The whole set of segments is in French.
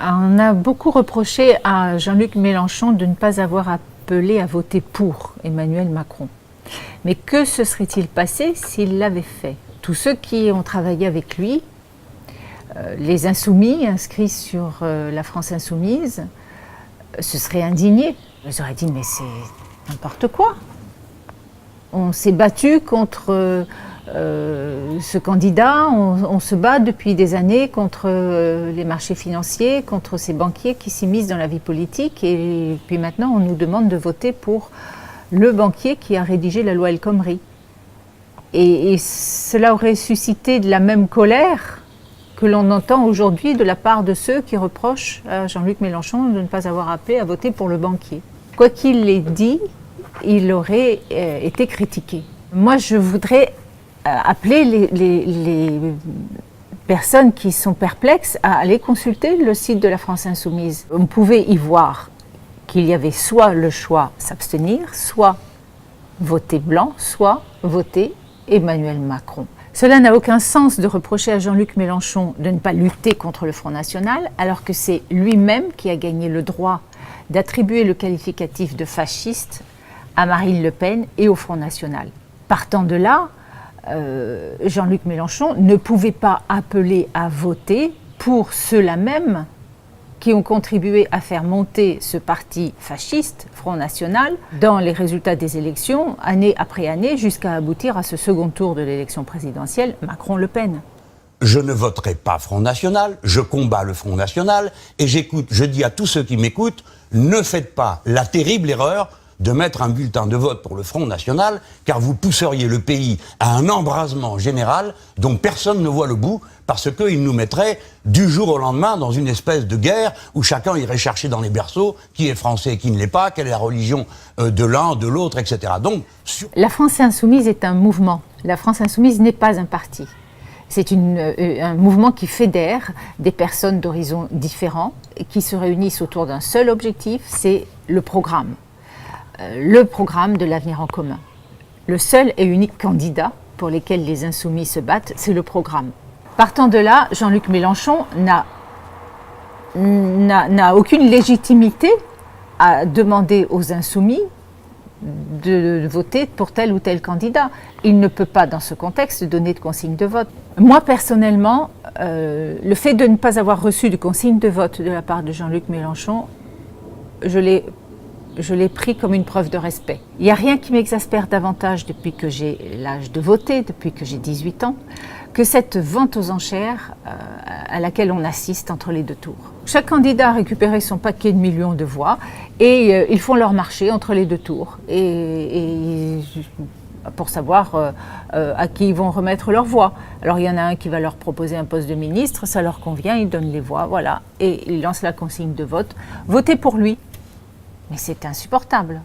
On a beaucoup reproché à Jean-Luc Mélenchon de ne pas avoir appelé à voter pour Emmanuel Macron. Mais que se serait-il passé s'il l'avait fait? Tous ceux qui ont travaillé avec lui, les insoumis inscrits sur la France Insoumise, se seraient indignés. Ils auraient dit mais c'est n'importe quoi. On s'est battu contre ce candidat, on se bat depuis des années contre les marchés financiers, contre ces banquiers qui s'immiscent dans la vie politique et puis maintenant on nous demande de voter pour le banquier qui a rédigé la loi El Khomri. Et cela aurait suscité de la même colère que l'on entend aujourd'hui de la part de ceux qui reprochent à Jean-Luc Mélenchon de ne pas avoir appelé à voter pour le banquier. Quoi qu'il l'ait dit, il aurait été critiqué. Moi, je voudrais appeler les personnes qui sont perplexes à aller consulter le site de la France Insoumise. On pouvait y voir qu'il y avait soit le choix s'abstenir, soit voter blanc, soit voter Emmanuel Macron. Cela n'a aucun sens de reprocher à Jean-Luc Mélenchon de ne pas lutter contre le Front National, alors que c'est lui-même qui a gagné le droit d'attribuer le qualificatif de fasciste à Marine Le Pen et au Front National. Partant de là, Jean-Luc Mélenchon ne pouvait pas appeler à voter pour ceux-là même qui ont contribué à faire monter ce parti fasciste, Front National, dans les résultats des élections, année après année, jusqu'à aboutir à ce second tour de l'élection présidentielle, Macron-Le Pen. Je ne voterai pas Front National, je combats le Front National, et je dis à tous ceux qui m'écoutent, ne faites pas la terrible erreur de mettre un bulletin de vote pour le Front National, car vous pousseriez le pays à un embrasement général dont personne ne voit le bout, parce qu'il nous mettrait du jour au lendemain dans une espèce de guerre où chacun irait chercher dans les berceaux qui est français et qui ne l'est pas, quelle est la religion de l'un, de l'autre, etc. Donc, La France Insoumise est un mouvement. La France Insoumise n'est pas un parti. C'est un mouvement qui fédère des personnes d'horizons différents et qui se réunissent autour d'un seul objectif, c'est le programme. Le programme de l'avenir en commun. Le seul et unique candidat pour lequel les insoumis se battent, c'est le programme. Partant de là, Jean-Luc Mélenchon n'a aucune légitimité à demander aux insoumis de voter pour tel ou tel candidat. Il ne peut pas, dans ce contexte, donner de consigne de vote. Moi, personnellement, le fait de ne pas avoir reçu de consigne de vote de la part de Jean-Luc Mélenchon, je l'ai pris comme une preuve de respect. Il n'y a rien qui m'exaspère davantage depuis que j'ai l'âge de voter, depuis que j'ai 18 ans, que cette vente aux enchères à laquelle on assiste entre les deux tours. Chaque candidat a récupéré son paquet de millions de voix et ils font leur marché entre les deux tours et pour savoir à qui ils vont remettre leur voix. Alors il y en a un qui va leur proposer un poste de ministre, ça leur convient, ils donnent les voix, voilà, et ils lancent la consigne de vote. Votez pour lui. Mais c'est insupportable.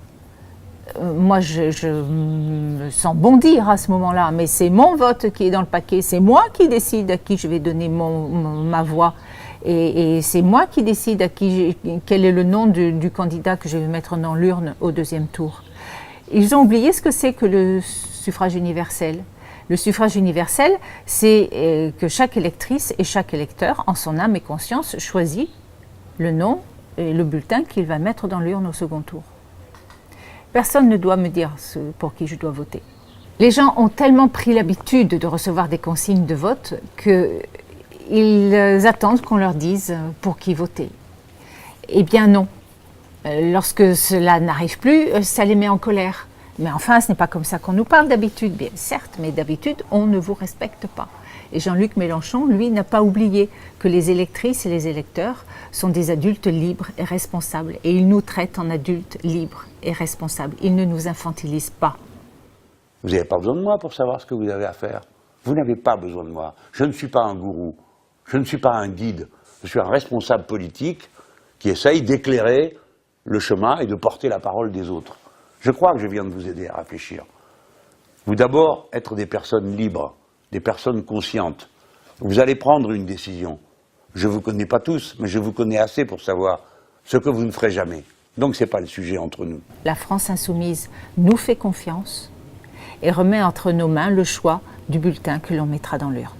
Moi, je me sens bondir à ce moment-là, mais c'est mon vote qui est dans le paquet, c'est moi qui décide à qui je vais donner ma voix, et c'est moi qui décide quel est le nom du candidat que je vais mettre dans l'urne au deuxième tour. Ils ont oublié ce que c'est que le suffrage universel. Le suffrage universel, c'est que chaque électrice et chaque électeur, en son âme et conscience, choisit le nom et le bulletin qu'il va mettre dans l'urne au second tour. Personne ne doit me dire pour qui je dois voter. Les gens ont tellement pris l'habitude de recevoir des consignes de vote qu'ils attendent qu'on leur dise pour qui voter. Eh bien non. Lorsque cela n'arrive plus, ça les met en colère. Mais enfin, ce n'est pas comme ça qu'on nous parle d'habitude. Bien, certes, mais d'habitude, on ne vous respecte pas. Et Jean-Luc Mélenchon, lui, n'a pas oublié que les électrices et les électeurs sont des adultes libres et responsables. Et il nous traite en adultes libres et responsables. Il ne nous infantilise pas. Vous n'avez pas besoin de moi pour savoir ce que vous avez à faire. Vous n'avez pas besoin de moi. Je ne suis pas un gourou. Je ne suis pas un guide. Je suis un responsable politique qui essaye d'éclairer le chemin et de porter la parole des autres. Je crois que je viens de vous aider à réfléchir. Vous d'abord être des personnes libres, des personnes conscientes. Vous allez prendre une décision. Je ne vous connais pas tous, mais je vous connais assez pour savoir ce que vous ne ferez jamais. Donc ce n'est pas le sujet entre nous. La France Insoumise nous fait confiance et remet entre nos mains le choix du bulletin que l'on mettra dans l'urne.